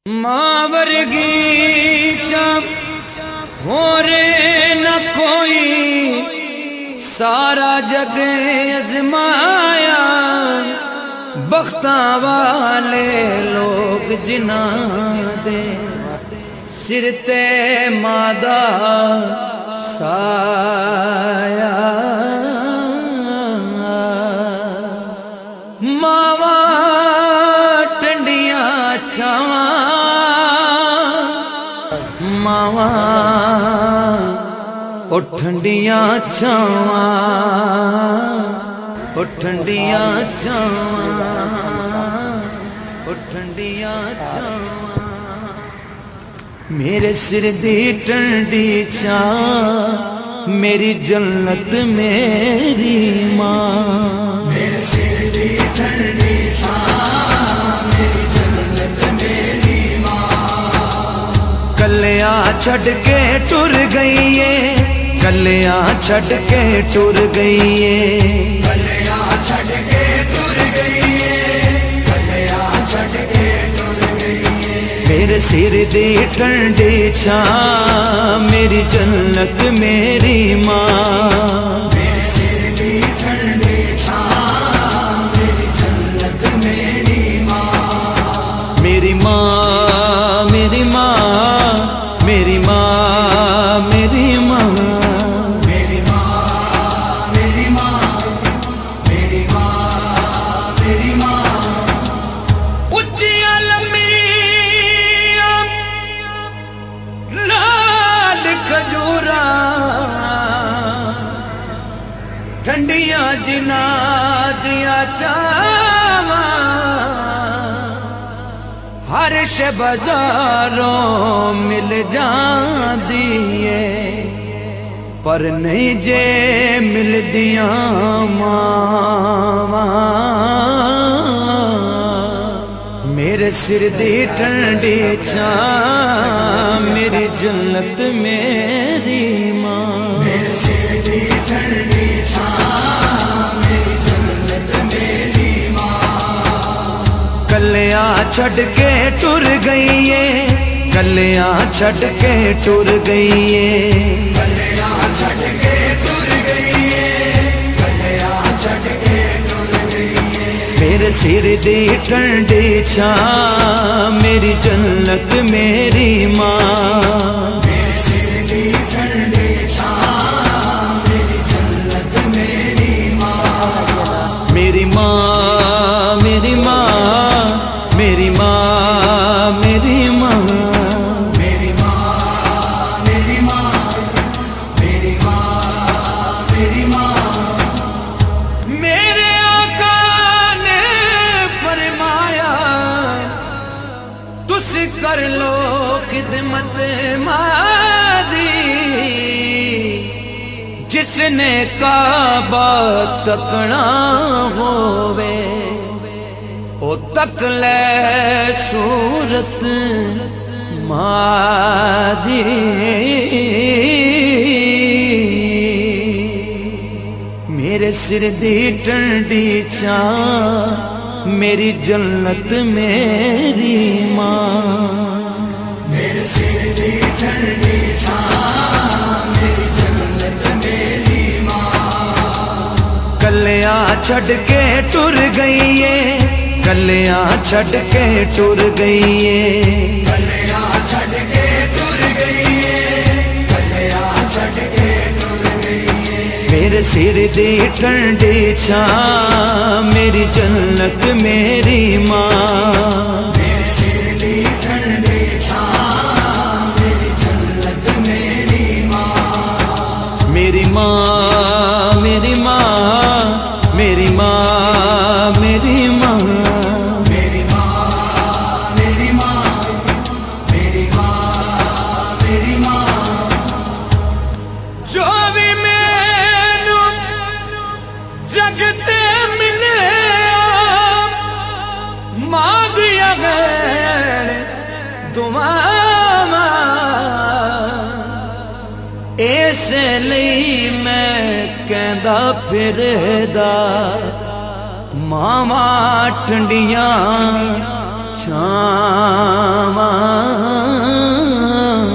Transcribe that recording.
मां वर्गी चम होरे न कोई, सारा जग अजमाया बख्ता वाले लोग जिन्हां दे सिर ते मादा साया। मावा टंडियां छावां, मावा ओ ठंडियां छावां, ओ ठंडियां छावां, ओ ठंडियां छावां। मेरे सिर दी ठंडी छां मेरी जन्नत मेरी मां। मेरे सिर दी ठंडी छां मेरी जन्नत मेरी मां। कलिया छड़ के टुर गई है, कलिया छड़ के टुर गई है, कलिया छड़ के टुर गई है, कलिया छड़ के टुर गई है। मेरे सिर दी ठंडी छां मेरी जन्नत मेरी मां। मेरे सिर दी ठंडी छां मेरी जन्नत मेरी मां। मेरी मां मेरी मां मेरी मां मेरी मां, मेरी मां मेरी मां मेरी मां मेरी मां। उच्चिया लम्मिया लाल खजूरा, ठंडियां जिना दिया चावा, हर शे बाजारों मिल जांदी है, पर नहीं जे मिल दिया मावा। मेरे सिर दी ठंडी छां मेरी जन्नत मेरी मां। मेरे सिर दी ठंडी छां मेरी जन्नत मेरी मां। कलिया छड़ के टुर गई है, कलिया छड़ के टुर गई है, कलिया छड़ के टुर गई है, कलिया छड़ के टुर गई है। मेरे सिर दी ठंडी छां मेरी जन्नत मेरी मां। मेरे सिर दी ठंडी छां मेरी जन्नत मेरी मां। मेरी मां मेरी मां मेरी मां मेरी मां, मेरी मां मेरी मां मेरी मां मेरी मां। मेरे आका ने फरमाया तुस कर लो खिदमत मादी, जिसने काबा तकना होवे ओ तक ले सूरत मादी। मेरे सिर दी ठंडी छां मेरी जन्नत मेरी मां। मेरे सिर दी ठंडी छां मेरी जन्नत मेरी मां। कलिया छड़ के टुर गई है, कलिया छड़ के टुर गई है, कलिया छड़ के टुर गई है, कलिया छड़ के टुर गई है। मेरे सिर दी ठंडी छां मेरी जन्नत मेरी मां। मेरे सिर दी ठंडी छां मेरी जन्नत मेरी मां। मेरी मां मेरी मां मेरी मां मेरी मां, मेरी मां मेरी मां मेरी मां मेरी मां। जो भी मैनू जगते मिले मां दिया गैर दुआवां, इस लई मैं कहंदा फिरदा मावां ठंडियां